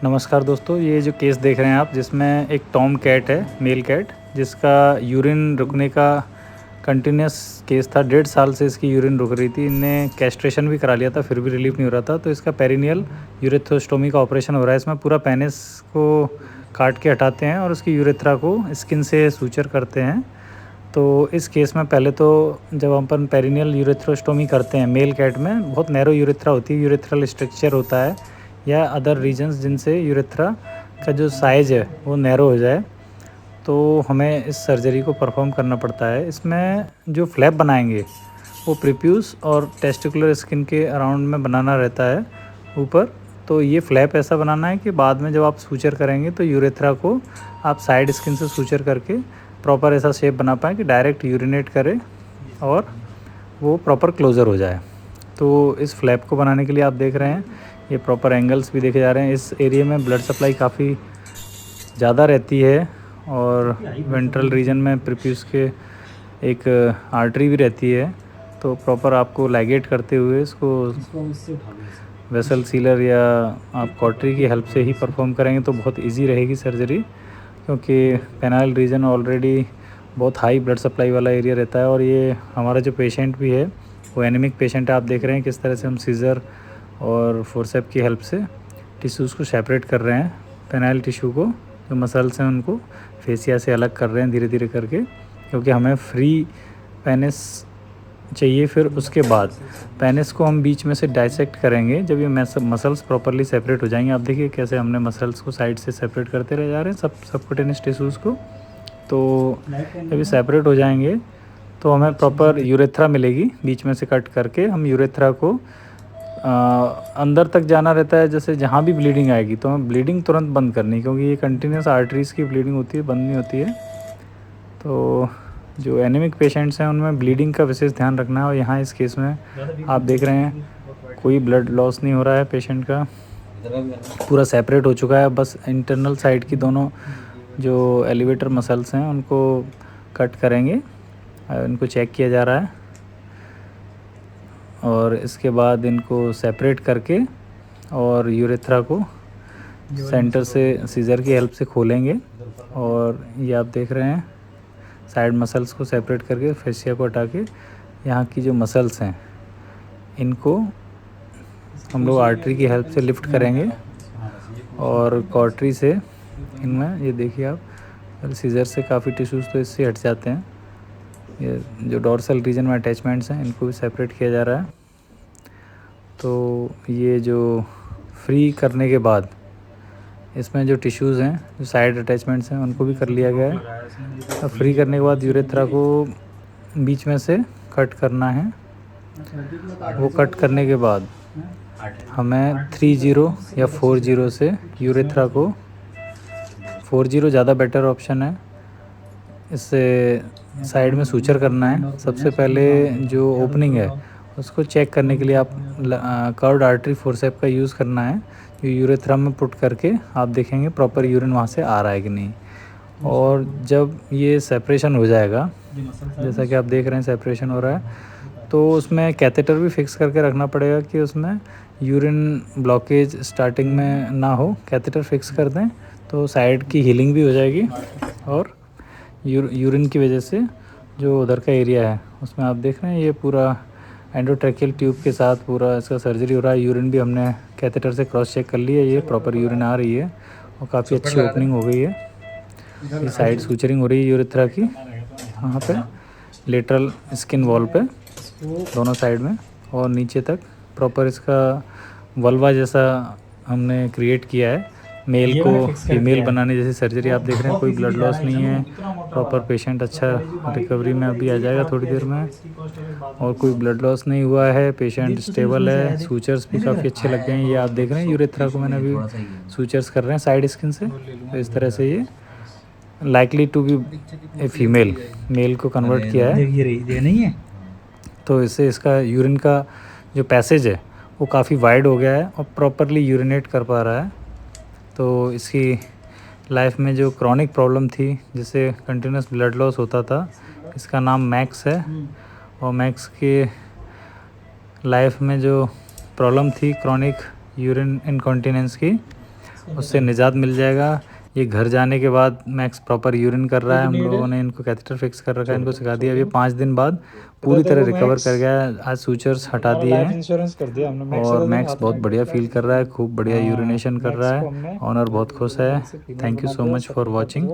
नमस्कार दोस्तों, ये जो केस देख रहे हैं आप, जिसमें एक टॉम कैट है, मेल कैट, जिसका यूरिन रुकने का कंटिन्यूस केस था। 1.5 साल से इसकी यूरिन रुक रही थी। इनने कैस्ट्रेशन भी करा लिया था, फिर भी रिलीफ नहीं हो रहा था। तो इसका पेरिनियल यूरेथ्रोस्टोमी का ऑपरेशन हो रहा है। इसमें पूरा पेनिस को काट के हटाते हैं और उसकी यूरेथ्रा को स्किन से सूचर करते हैं। तो इस केस में पहले तो जब अपन पेरिनियल यूरेथ्रोस्टोमी करते हैं, मेल कैट में बहुत नैरो यूरेथ्रा होती है, यूरेथ्रल स्ट्रक्चर होता है या अदर रीजन्स जिनसे यूरेथ्रा का जो साइज़ है वो नैरो हो जाए, तो हमें इस सर्जरी को परफॉर्म करना पड़ता है। इसमें जो फ्लैप बनाएंगे वो प्रीप्यूस और टेस्टिकुलर स्किन के अराउंड में बनाना रहता है ऊपर। तो ये फ्लैप ऐसा बनाना है कि बाद में जब आप सूचर करेंगे तो यूरेथ्रा को आप साइड स्किन से सूचर करके प्रॉपर ऐसा शेप बना पाएँ कि डायरेक्ट यूरिनेट करे और वो प्रॉपर क्लोज़र हो जाए। तो इस फ्लैप को बनाने के लिए आप देख रहे हैं ये प्रॉपर एंगल्स भी देखे जा रहे हैं। इस एरिया में ब्लड सप्लाई काफ़ी ज़्यादा रहती है और वेंट्रल रीजन में प्रीप्यूस के एक आर्टरी भी रहती है। तो प्रॉपर आपको लाइगेट करते हुए इसको वेसल सीलर या आप कॉटरी की हेल्प से ही परफॉर्म करेंगे तो बहुत इजी रहेगी सर्जरी, क्योंकि पेनाइल रीजन ऑलरेडी बहुत हाई ब्लड सप्लाई वाला एरिया रहता है। और ये हमारा जो पेशेंट भी है वो एनीमिक पेशेंट है। आप देख रहे हैं किस तरह से हम सीज़र और फोर्सेप की हेल्प से टिश्यूज़ को सेपरेट कर रहे हैं। पेनाइल टिश्यू को जो मसल्स हैं उनको फेसिया से अलग कर रहे हैं धीरे धीरे करके, क्योंकि हमें फ्री पेनिस चाहिए। फिर उसके बाद पेनिस को हम बीच में से डाइसेक्ट करेंगे जब ये मसल्स प्रॉपरली सेपरेट हो जाएंगे। आप देखिए कैसे हमने मसल्स को साइड से सेपरेट करते रह जा रहे हैं सबक्यूटेनियस टिश्यूज़ को। तो जब ये सेपरेट हो जाएंगे तो हमें प्रॉपर यूरेथ्रा मिलेगी। बीच में से कट करके हम यूरेथ्रा को अंदर तक जाना रहता है। जैसे जहाँ भी ब्लीडिंग आएगी तो हमें ब्लीडिंग तुरंत बंद करनी, क्योंकि ये कंटिन्यूस आर्टरीज़ की ब्लीडिंग होती है, बंद नहीं होती है। तो जो एनीमिक पेशेंट्स हैं उनमें ब्लीडिंग का विशेष ध्यान रखना है। और यहाँ इस केस में आप देख रहे हैं कोई ब्लड लॉस नहीं हो रहा है, पेशेंट का पूरा सेपरेट हो चुका है। बस इंटरनल साइड की दोनों जो एलिवेटर मसल्स हैं उनको कट करेंगे, इनको चेक किया जा रहा है और इसके बाद इनको सेपरेट करके और यूरेथ्रा को सेंटर से सीज़र की हेल्प से खोलेंगे। और ये आप देख रहे हैं साइड मसल्स को सेपरेट करके फेसिया को हटा के यहाँ की जो मसल्स हैं इनको हम लोग आर्टरी की हेल्प से लिफ्ट करेंगे और कॉटरी से इनमें ये देखिए आप सीज़र से काफ़ी टिश्यूज़ तो इससे हट जाते हैं। ये जो डॉर्सल रीजन में अटैचमेंट्स हैं इनको भी सेपरेट किया जा रहा है। तो ये जो फ्री करने के बाद इसमें जो टिश्यूज़ हैं, जो साइड अटैचमेंट्स हैं, उनको भी कर लिया गया है। अब फ्री करने के बाद यूरेथ्रा को बीच में से कट करना है। वो कट करने के बाद हमें 30 या 40 से यूरेथ्रा को 40 ज़्यादा बेटर ऑप्शन है। इससे साइड में सूचर करना है। सबसे पहले जो ओपनिंग है उसको चेक करने के लिए आप कर्व्ड आर्टरी फोर्सेप का यूज़ करना है। जो यूरेथ्रा में पुट करके आप देखेंगे प्रॉपर यूरिन वहाँ से आ रहा है कि नहीं। और जब ये सेपरेशन हो जाएगा, जैसा कि आप देख रहे हैं सेपरेशन हो रहा है, तो उसमें कैथेटर भी फिक्स करके रखना पड़ेगा कि उसमें यूरिन ब्लॉकेज स्टार्टिंग में ना हो। कैथेटर फिक्स कर दें तो साइड की हीलिंग भी हो जाएगी और यूरिन की वजह से जो उधर का एरिया है उसमें आप देख रहे हैं ये पूरा एंडोट्रैकियल ट्यूब के साथ पूरा इसका सर्जरी हो रहा है। यूरिन भी हमने कैथेटर से क्रॉस चेक कर लिया, ये प्रॉपर यूरिन आ रही है और काफ़ी अच्छी ओपनिंग हो गई है। ये साइड सूचरिंग हो रही है यूरेथ्रा की, वहाँ पे लेटरल स्किन वॉल पे दोनों साइड में और नीचे तक प्रॉपर इसका वल्वा जैसा हमने क्रिएट किया है। मेल को फीमेल बनाने जैसी सर्जरी आप देख रहे हैं। कोई ब्लड लॉस नहीं है, प्रॉपर पेशेंट अच्छा रिकवरी में अभी आ जाएगा थोड़ी देर में और कोई ब्लड लॉस नहीं हुआ है। पेशेंट स्टेबल है, सूचर्स भी काफ़ी अच्छे लग गए हैं। ये आप देख रहे हैं यूरेथ्रा को मैंने अभी सूचर्स कर रहे हैं साइड स्किन से। तो इस तरह से ये likely to be a female, male को कन्वर्ट किया है। तो इससे इसका यूरिन का जो पैसेज है वो काफ़ी वाइड हो गया है और प्रॉपरली यूरिनेट कर पा रहा है। तो इसकी लाइफ में जो क्रॉनिक प्रॉब्लम थी जिससे कंटिन्यूस ब्लड लॉस होता था, इसका नाम मैक्स है। और मैक्स के लाइफ में जो प्रॉब्लम थी क्रॉनिक यूरिन इनकॉन्टिनेंस की, उससे निजात मिल जाएगा। ये घर जाने के बाद मैक्स प्रॉपर यूरिन कर रहा है, हम लोगों ने इनको कैथेटर फिक्स कर रखा है, इनको सिखा दिया। अभी 5 दिन बाद पूरी तरह रिकवर कर गया है। आज सूचर्स हटा दिए हैं इंश्योरेंस कर दिया हमने। और मैक्स बहुत बढ़िया फील कर रहा है, खूब बढ़िया यूरिनेशन कर रहा है। ऑनर बहुत खुश है। Thank you so much for watching.